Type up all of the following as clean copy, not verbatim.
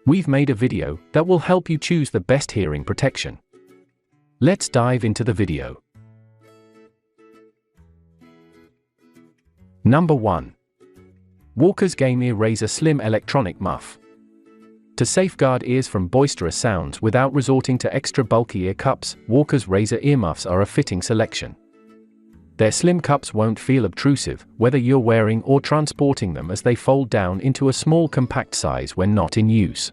We've made a video that will help you choose the best hearing protection. Let's dive into the video. Number 1. Walker's Game Ear Razor Slim Electronic Muff. To safeguard ears from boisterous sounds without resorting to extra bulky ear cups, Walker's Razor earmuffs are a fitting selection. Their slim cups won't feel obtrusive, whether you're wearing or transporting them, as they fold down into a small compact size when not in use.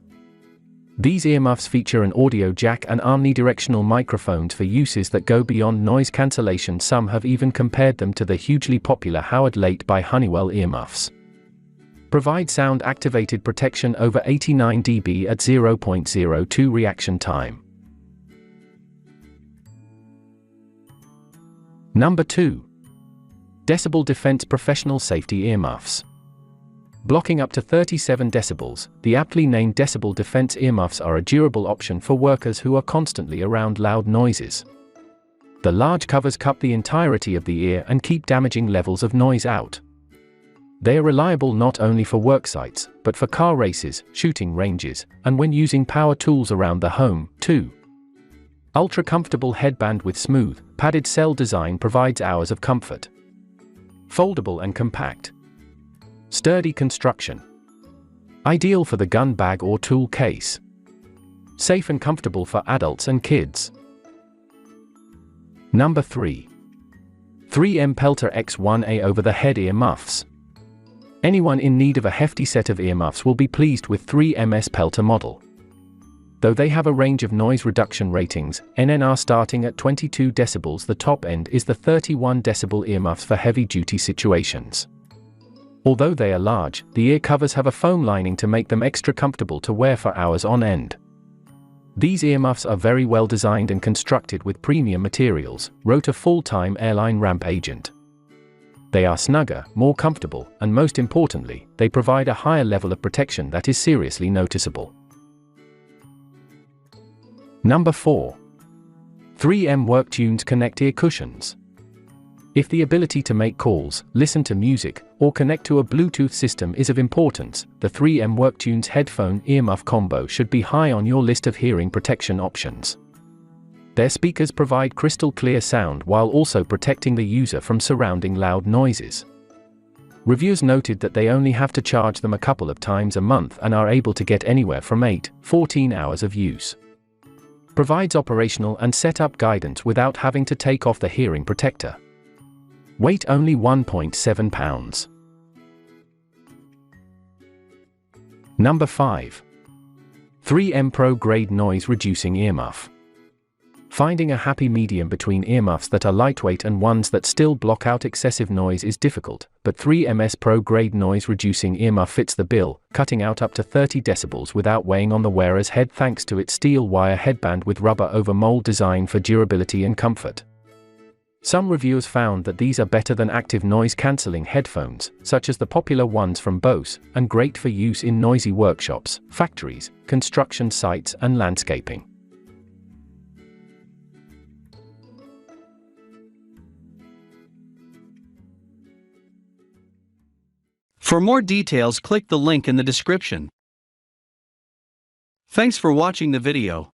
These earmuffs feature an audio jack and omnidirectional microphones for uses that go beyond noise cancellation. Some have even compared them to the hugely popular Howard Late by Honeywell earmuffs. Provide sound-activated protection over 89 dB at 0.02 reaction time. Number 2. Decibel Defense Professional Safety Earmuffs. Blocking up to 37 decibels, the aptly named Decibel Defense earmuffs are a durable option for workers who are constantly around loud noises. The large covers cup the entirety of the ear and keep damaging levels of noise out. They are reliable not only for work sites, but for car races, shooting ranges, and when using power tools around the home, too. Ultra-comfortable headband with smooth, padded cell design provides hours of comfort. Foldable and compact. Sturdy construction. Ideal for the gun bag or tool case. Safe and comfortable for adults and kids. Number 3. 3M Peltor X1A Over-the-Head Earmuffs. Anyone in need of a hefty set of earmuffs will be pleased with 3M's Peltor model. Though they have a range of noise reduction ratings, NNR starting at 22 decibels, the top end is the 31 decibel earmuffs for heavy-duty situations. Although they are large, the ear covers have a foam lining to make them extra comfortable to wear for hours on end. These earmuffs are very well designed and constructed with premium materials, wrote a full-time airline ramp agent. They are snugger, more comfortable, and most importantly, they provide a higher level of protection that is seriously noticeable. Number 4. 3M WorkTunes Connect Ear Cushions. If the ability to make calls, listen to music, or connect to a Bluetooth system is of importance, the 3M WorkTunes headphone earmuff combo should be high on your list of hearing protection options. Their speakers provide crystal clear sound while also protecting the user from surrounding loud noises. Reviewers noted that they only have to charge them a couple of times a month and are able to get anywhere from 8-14 hours of use. Provides operational and setup guidance without having to take off the hearing protector. Weight only 1.7 pounds. Number 5. 3M Pro Grade Noise Reducing Earmuff. Finding a happy medium between earmuffs that are lightweight and ones that still block out excessive noise is difficult, but 3M's Pro Grade Noise Reducing Earmuff fits the bill, cutting out up to 30 decibels without weighing on the wearer's head thanks to its steel wire headband with rubber over mold design for durability and comfort. Some reviewers found that these are better than active noise-cancelling headphones, such as the popular ones from Bose, and great for use in noisy workshops, factories, construction sites, and landscaping. For more details, click the link in the description. Thanks for watching the video.